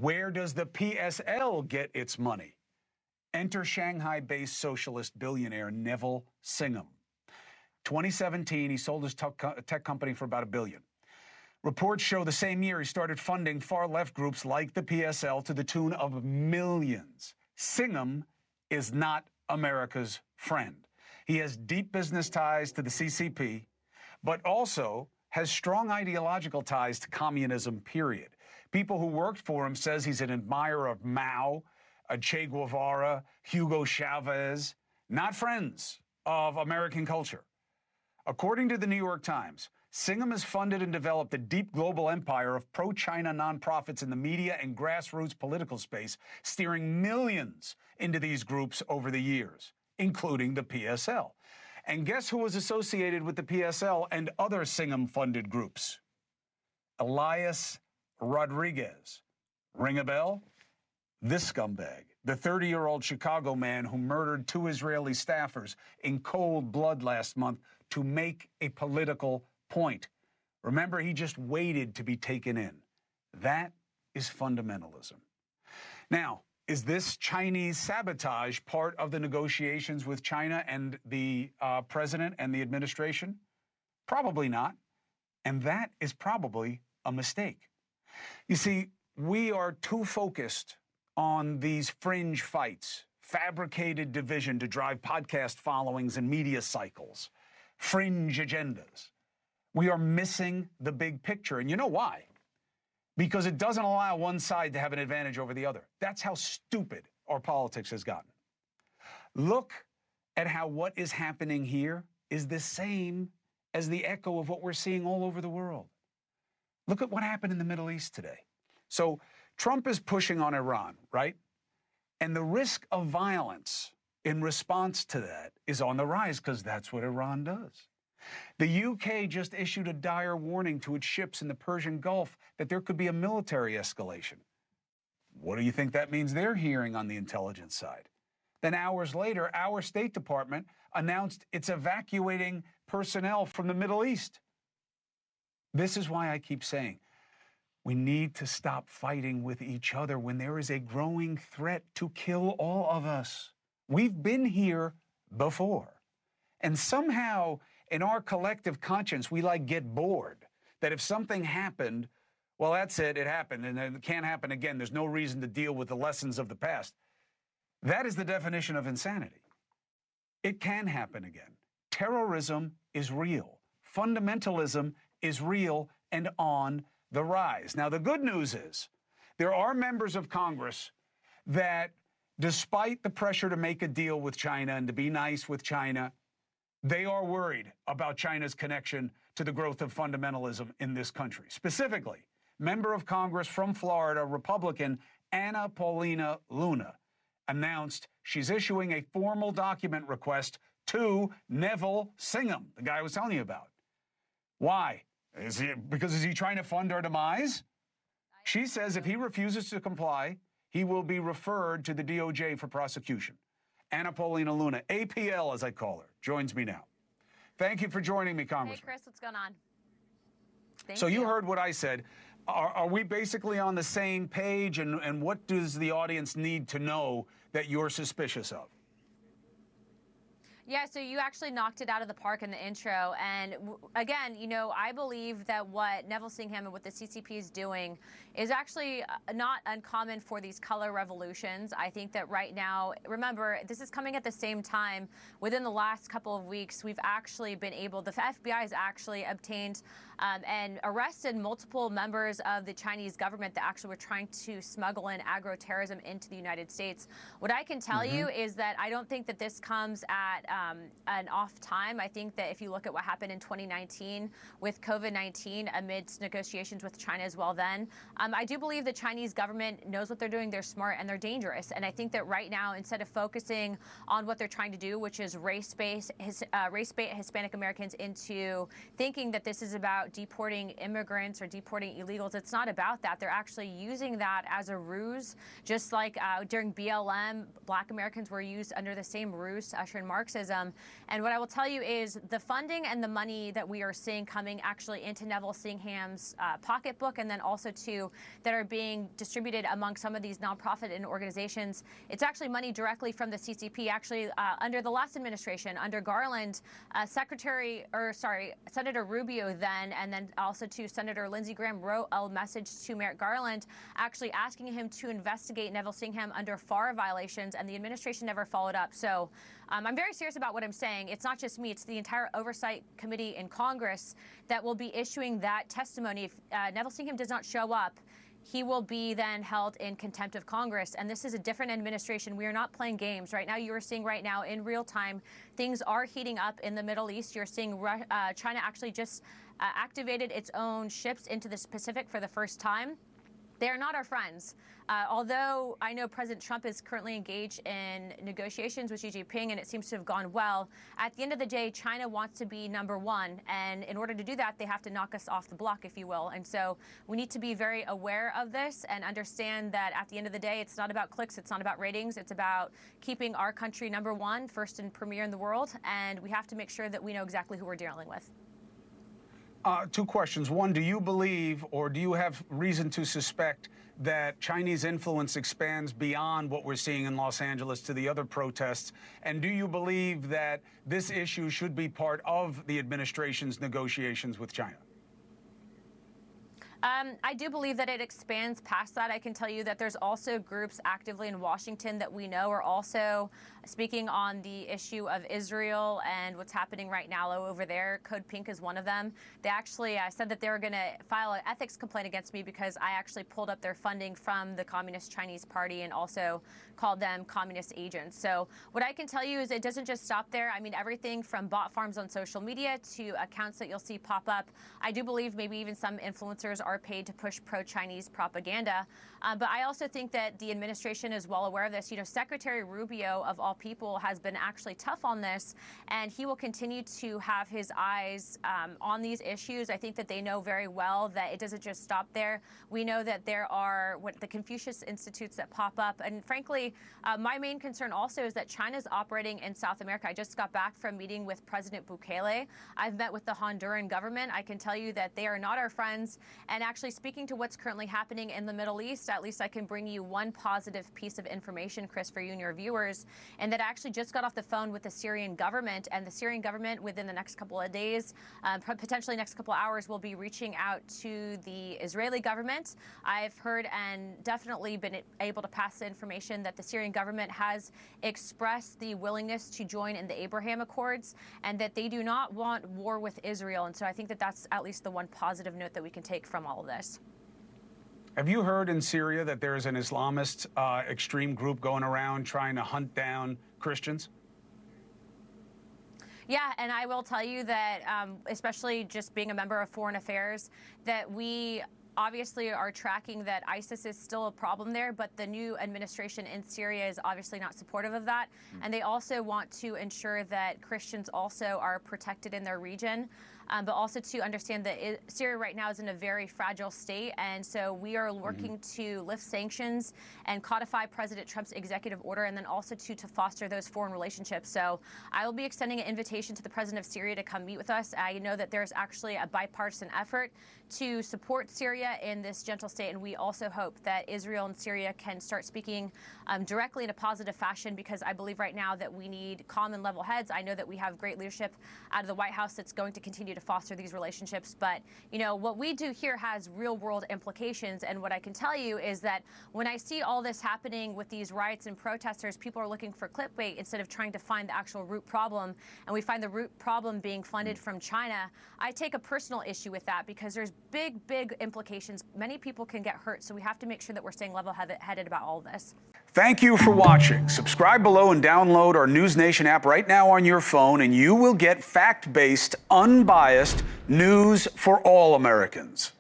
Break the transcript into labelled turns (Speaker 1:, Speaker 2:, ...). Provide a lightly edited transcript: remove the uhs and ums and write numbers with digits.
Speaker 1: Where does the PSL get its money? Enter Shanghai-based socialist billionaire Neville Singham. 2017, he sold his tech company for about $1 billion. Reports show the same year he started funding far-left groups like the PSL to the tune of millions. Singham is not America's friend. He has deep business ties to the CCP, but also has strong ideological ties to communism, period. People who worked for him says he's an admirer of Mao, Che Guevara, Hugo Chavez, not friends of American culture. According to the New York Times, Singham has funded and developed a deep global empire of pro-China nonprofits in the media and grassroots political space, steering millions into these groups over the years, including the PSL. And guess who was associated with the PSL and other Singham-funded groups? Elias Rodriguez. Ring a bell? This scumbag, the 30-year-old Chicago man who murdered 2 Israeli staffers in cold blood last month to make a political point. Remember, he just waited to be taken in. That is fundamentalism. Now, is this Chinese sabotage part of the negotiations with China and the president and the administration? Probably not. And that is probably a mistake. You see, we are too focused on these fringe fights, fabricated division to drive podcast followings and media cycles, fringe agendas. We are missing the big picture. And you know why? Because it doesn't allow one side to have an advantage over the other. That's how stupid our politics has gotten. Look at how what is happening here is the same as the echo of what we're seeing all over the world. Look at what happened in the Middle East today. So Trump is pushing on Iran, right? And the risk of violence in response to that is on the rise because that's what Iran does. The UK just issued a dire warning to its ships in the Persian Gulf that there could be a military escalation. What do you think that means they're hearing on the intelligence side? Then hours later, our State Department announced it's evacuating personnel from the Middle East. This is why I keep saying we need to stop fighting with each other when there is a growing threat to kill all of us. We've been here before. And somehow, in our collective conscience, we get bored that if something happened, well, that's it, it happened, and it can't happen again. There's no reason to deal with the lessons of the past. That is the definition of insanity. It can happen again. Terrorism is real. Fundamentalism is real and on the rise. Now, the good news is there are members of Congress that, despite the pressure to make a deal with China and to be nice with China, they are worried about China's connection to the growth of fundamentalism in this country. Specifically, member of Congress from Florida, Republican Paulina Luna, announced she's issuing a formal document request to Neville Singham, the guy I was telling you about. Why? Is he trying to fund our demise? She says if he refuses to comply, he will be referred to the DOJ for prosecution. Paulina Luna, APL as I call her, joins me now. Thank you for joining me, Congressman.
Speaker 2: Hey, Chris, what's going on?
Speaker 1: So you heard what I said. Are we basically on the same page, and what does the audience need to know that you're suspicious of?
Speaker 2: Yeah, so you actually knocked it out of the park in the intro. And again, I believe that what Neville Singham and what the CCP is doing is actually not uncommon for these color revolutions. I think that right now, remember, this is coming at the same time. Within the last couple of weeks, we've actually been able, the FBI has actually obtained and arrested multiple members of the Chinese government that actually were trying to smuggle in agro-terrorism into the United States. What I can tell you is that I don't think that this comes at an off time. I think that if you look at what happened in 2019 with COVID-19 amidst negotiations with China as well then, I do believe the Chinese government knows what they're doing. They're smart and they're dangerous. And I think that right now, instead of focusing on what they're trying to do, which is race-bait Hispanic Americans into thinking that this is about deporting immigrants or deporting illegals, it's not about that. They're actually using that as a ruse, just like during BLM, Black Americans were used under the same ruse to usher in Marxism. racism. And what I will tell you is the funding and the money that we are seeing coming actually into Neville Singham's pocketbook, and then also that are being distributed among some of these nonprofit and organizations. It's actually money directly from the CCP. Actually, under the last administration, under Garland, Senator Rubio then, and then also to Senator Lindsey Graham, wrote a message to Merrick Garland actually asking him to investigate Neville Singham under FARA violations, and the administration never followed up. So I'm very serious about what I'm saying. It's not just me, it's the entire Oversight Committee in Congress that will be issuing that testimony. If Neville Singham does not show up, he will be then held in contempt of Congress. And this is a different administration. We are not playing games. Right now, you are seeing right now in real time, things are heating up in the Middle East. You're seeing China actually just activated its own ships into the Pacific for the first time. They are not our friends. Although I know President Trump is currently engaged in negotiations with Xi Jinping, and it seems to have gone well, at the end of the day, China wants to be number one. And in order to do that, they have to knock us off the block, if you will. And so we need to be very aware of this and understand that at the end of the day, it's not about clicks, it's not about ratings, it's about keeping our country number one, first and premier in the world. And we have to make sure that we know exactly who we're dealing with.
Speaker 1: Two questions. One, do you believe, or do you have reason to suspect that Chinese influence expands beyond what we're seeing in Los Angeles to the other protests? And do you believe that this issue should be part of the administration's negotiations with China?
Speaker 2: I do believe that it expands past that. I can tell you that there's also groups actively in Washington that we know are also speaking on the issue of Israel and what's happening right now over there. Code Pink is one of them. They actually said that they were going to file an ethics complaint against me because I actually pulled up their funding from the Communist Chinese Party and also called them communist agents. So what I can tell you is it doesn't just stop there. I mean, everything from bot farms on social media to accounts that you'll see pop up. I do believe maybe even some influencers are paid to push pro-Chinese propaganda. But I also think that the administration is well aware of this. You know, Secretary Rubio, of all people, has been actually tough on this, and he will continue to have his eyes on these issues. I think that they know very well that it doesn't just stop there. We know that there are the Confucius Institutes that pop up. And frankly, my main concern also is that China's operating in South America. I just got back from meeting with President Bukele. I've met with the Honduran government. I can tell you that they are not our friends. And actually speaking to what's currently happening in the Middle East, at least I can bring you one positive piece of information, Chris, for you and your viewers, and that I actually just got off the phone with the Syrian government, and the Syrian government within the next couple of days, potentially next couple of hours, will be reaching out to the Israeli government. I've heard and definitely been able to pass the information that the Syrian government has expressed the willingness to join in the Abraham Accords and that they do not want war with Israel. And so I think that that's at least the one positive note that we can take from all of this.
Speaker 1: Have you heard in Syria that there is an Islamist extreme group going around trying to hunt down Christians?
Speaker 2: Yeah, and I will tell you that, especially just being a member of Foreign Affairs, that we obviously are tracking that ISIS is still a problem there, but the new administration in Syria is obviously not supportive of that. And they also want to ensure that Christians also are protected in their region. But also to understand that Syria right now is in a very fragile state. And so we are working to lift sanctions and codify President Trump's executive order, and then also to foster those foreign relationships. So I will be extending an invitation to the president of Syria to come meet with us. I know that there's actually a bipartisan effort to support Syria in this gentle state. And we also hope that Israel and Syria can start speaking directly in a positive fashion, because I believe right now that we need calm and level heads. I know that we have great leadership out of the White House that's going to continue to foster these relationships. But, you know, what we do here has real world implications. And what I can tell you is that when I see all this happening with these riots and protesters, people are looking for clickbait instead of trying to find the actual root problem. And we find the root problem being funded from China. I take a personal issue with that because there's big, big implications. Many people can get hurt. So we have to make sure that we're staying level-headed about all of this.
Speaker 1: Thank you for watching. Subscribe below and download our NewsNation app right now on your phone, and you will get fact-based, unbiased news for all Americans.